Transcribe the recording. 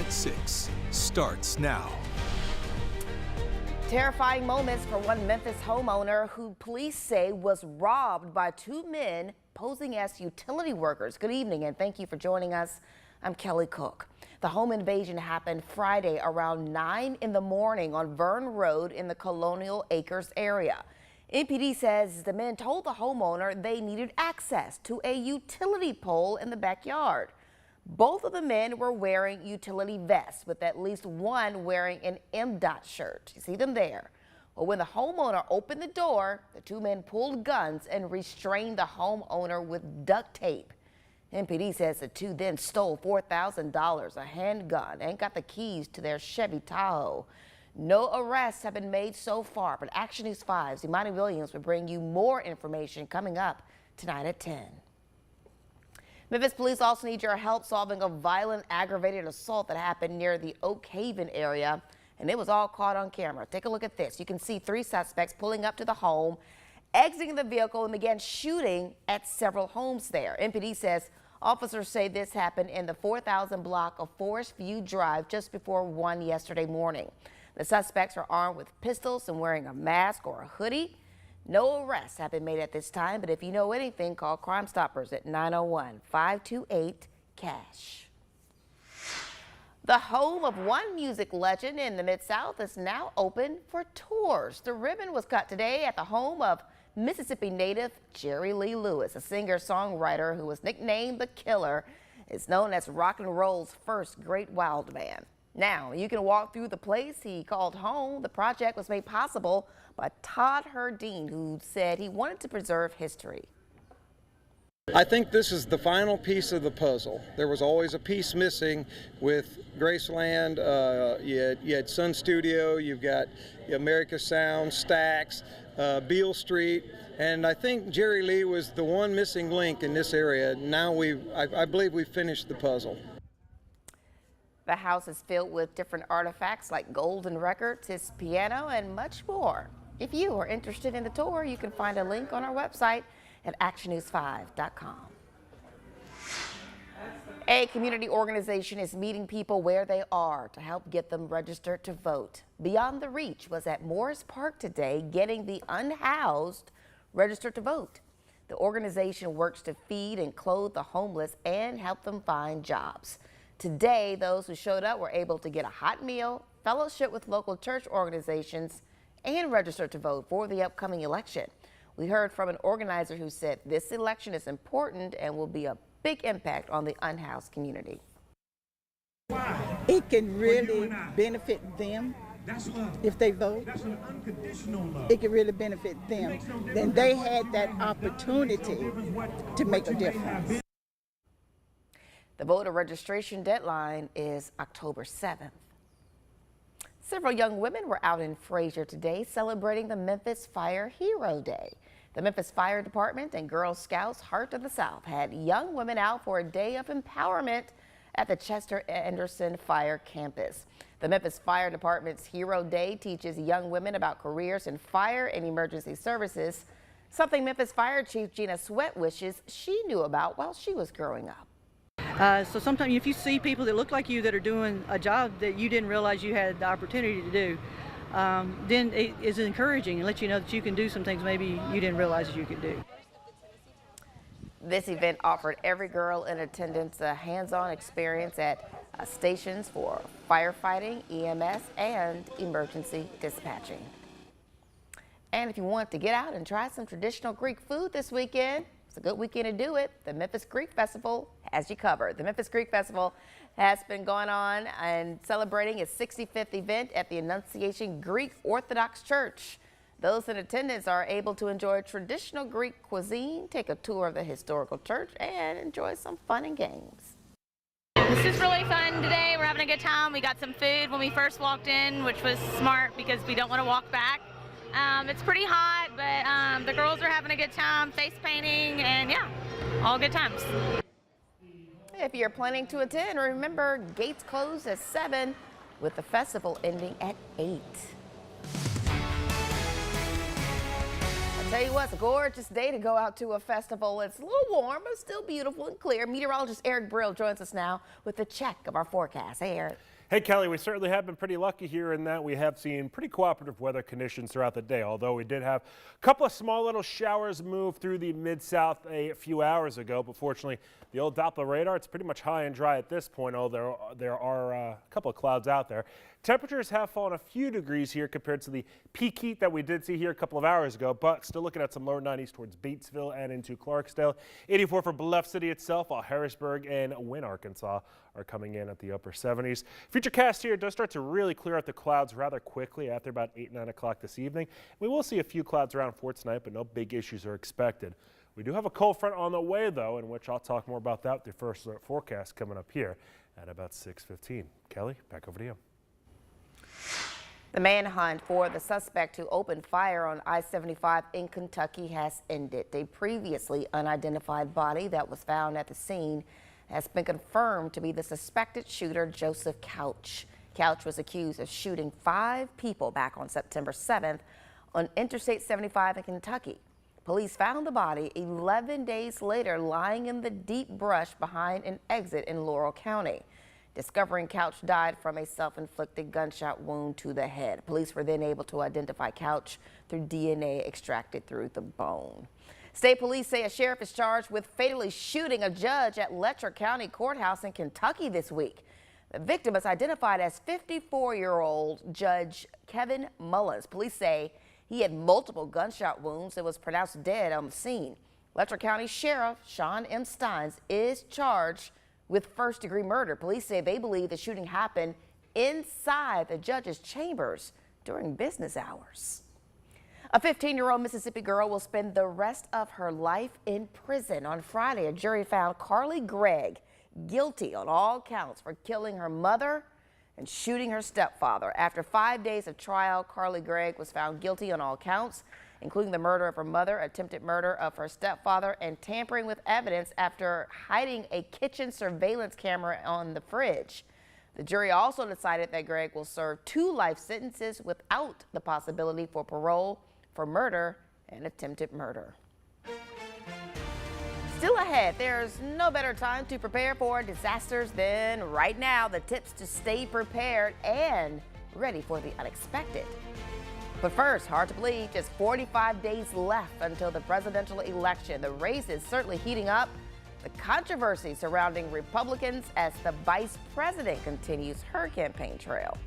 6 starts now. Terrifying moments for one Memphis homeowner who police say was robbed by two men posing as utility workers. Good evening and thank you for joining us. I'm Kelly Cook. The home invasion happened Friday around 9 in the morning on Vern Road in the Colonial Acres area. MPD says the men told the homeowner they needed access to a utility pole in the backyard. Both of the men were wearing utility vests, with at least one wearing an MDOT shirt. You see them there. Well, when the homeowner opened the door, the two men pulled guns and restrained the homeowner with duct tape. MPD says the two then stole $4,000, a handgun, and got the keys to their Chevy Tahoe. No arrests have been made so far, but Action News 5's Imani Williams will bring you more information coming up tonight at 10. Memphis police also need your help solving a violent aggravated assault that happened near the Oak Haven area, and it was all caught on camera. Take a look at this. You can see three suspects pulling up to the home, exiting the vehicle, and began shooting at several homes there. MPD says officers say this happened in the 4000 block of Forest View Drive just before 1 yesterday morning. The suspects are armed with pistols and wearing a mask or a hoodie. No arrests have been made at this time, but if you know anything, call Crime Stoppers at 901-528-CASH. The home of one music legend in the Mid-South is now open for tours. The ribbon was cut today at the home of Mississippi native Jerry Lee Lewis, a singer-songwriter who was nicknamed The Killer, is known as rock and roll's first great wild man. Now, you can walk through the place he called home. The project was made possible by Todd Herdeen, who said he wanted to preserve history. I think this is the final piece of the puzzle. There was always a piece missing with Graceland. You had Sun Studio, you've got America Sound, Stax, Beale Street, and I think Jerry Lee was the one missing link in this area. Now I believe we've finished the puzzle. The house is filled with different artifacts like golden records, his piano, and much more. If you are interested in the tour, you can find a link on our website at actionnews5.com. A community organization is meeting people where they are to help get them registered to vote. Beyond the Reach was at Morris Park today getting the unhoused registered to vote. The organization works to feed and clothe the homeless and help them find jobs. Today, those who showed up were able to get a hot meal, fellowship with local church organizations, and register to vote for the upcoming election. We heard from an organizer who said this election is important and will be a big impact on the unhoused community. It can really benefit them if they vote. It can really benefit them. Then they had that opportunity to make a difference. The voter registration deadline is October 7th. Several young women were out in Frazier today celebrating the Memphis Fire Hero Day. The Memphis Fire Department and Girl Scouts Heart of the South had young women out for a day of empowerment at the Chester Anderson Fire Campus. The Memphis Fire Department's Hero Day teaches young women about careers in fire and emergency services, something Memphis Fire Chief Gina Sweat wishes she knew about while she was growing up. So sometimes if you see people that look like you that are doing a job that you didn't realize you had the opportunity to do, then it is encouraging and lets you know that you can do some things maybe you didn't realize you could do. This event offered every girl in attendance a hands-on experience at stations for firefighting, EMS, and emergency dispatching. And if you want to get out and try some traditional Greek food this weekend, it's a good weekend to do it. The Memphis Greek Festival has you covered. The Memphis Greek Festival has been going on and celebrating its 65th event at the Annunciation Greek Orthodox Church. Those in attendance are able to enjoy traditional Greek cuisine, take a tour of the historical church, and enjoy some fun and games. This is really fun today. We're having a good time. We got some food when we first walked in, which was smart because we don't want to walk back. It's pretty hot, but the girls are having a good time, face painting, and yeah, all good times. If you're planning to attend, remember gates close at 7 with the festival ending at 8. I'll tell you what, it's a gorgeous day to go out to a festival. It's a little warm, but still beautiful and clear. Meteorologist Eric Brill joins us now with a check of our forecast. Hey, Eric. Hey, Kelly, we certainly have been pretty lucky here in that we have seen pretty cooperative weather conditions throughout the day, although we did have a couple of small little showers move through the Mid-South a few hours ago. But fortunately, the old Doppler radar, it's pretty much high and dry at this point, although there are a couple of clouds out there. Temperatures have fallen a few degrees here compared to the peak heat that we did see here a couple of hours ago, but still looking at some lower 90s towards Batesville and into Clarksdale. 84 for Bluff City itself, while Harrisburg and Wynne, Arkansas are coming in at the upper 70s. Futurecast here does start to really clear out the clouds rather quickly after about 8, 9 o'clock this evening. We will see a few clouds around for tonight, but no big issues are expected. We do have a cold front on the way, though, in which I'll talk more about that with the first forecast coming up here at about 6:15. Kelly, back over to you. The manhunt for the suspect who opened fire on I-75 in Kentucky has ended. A previously unidentified body that was found at the scene has been confirmed to be the suspected shooter, Joseph Couch. Couch was accused of shooting 5 people back on September 7th on Interstate 75 in Kentucky. Police found the body 11 days later lying in the deep brush behind an exit in Laurel County. Discovering Couch died from a self-inflicted gunshot wound to the head. Police were then able to identify Couch through DNA extracted through the bone. State police say a sheriff is charged with fatally shooting a judge at Letcher County Courthouse in Kentucky this week. The victim is identified as 54-year-old Judge Kevin Mullins. Police say he had multiple gunshot wounds and was pronounced dead on the scene. Letcher County Sheriff Sean M. Steins is charged with first-degree murder. Police say they believe the shooting happened inside the judge's chambers during business hours. A 15-year-old Mississippi girl will spend the rest of her life in prison. On Friday, a jury found Carly Gregg guilty on all counts for killing her mother and shooting her stepfather. After 5 days of trial, Carly Gregg was found guilty on all counts, including the murder of her mother, attempted murder of her stepfather, and tampering with evidence after hiding a kitchen surveillance camera on the fridge. The jury also decided that Gregg will serve 2 life sentences without the possibility for parole for murder and attempted murder. Still ahead, there's no better time to prepare for disasters than right now. The tips to stay prepared and ready for the unexpected. But first, hard to believe, just 45 days left until the presidential election. The race is certainly heating up. The controversy surrounding Republicans as the vice president continues her campaign trail.